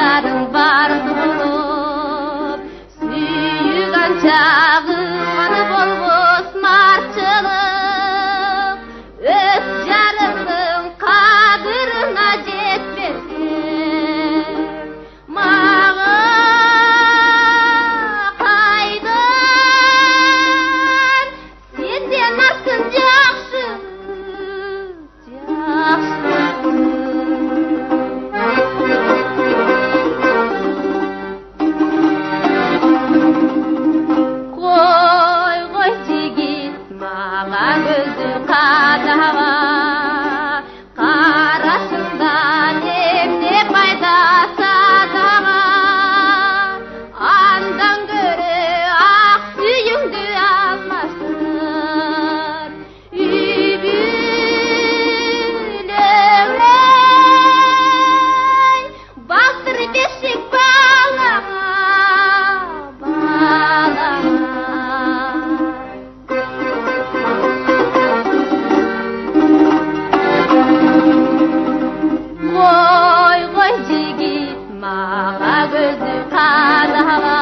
жарың бар болып, сүйген шағың болбос марчылық, өз жарыңның қадіріне жетпесең, маған қайдан сенден артын жақсы, Қой жігіт маған өзі қадава, қарасында немне пайда садаға, андан гөрі ақ сүйіңді алмасын, үй бүліңей, балтыр бесік балаға, Қой жігіт маған өзі қадава,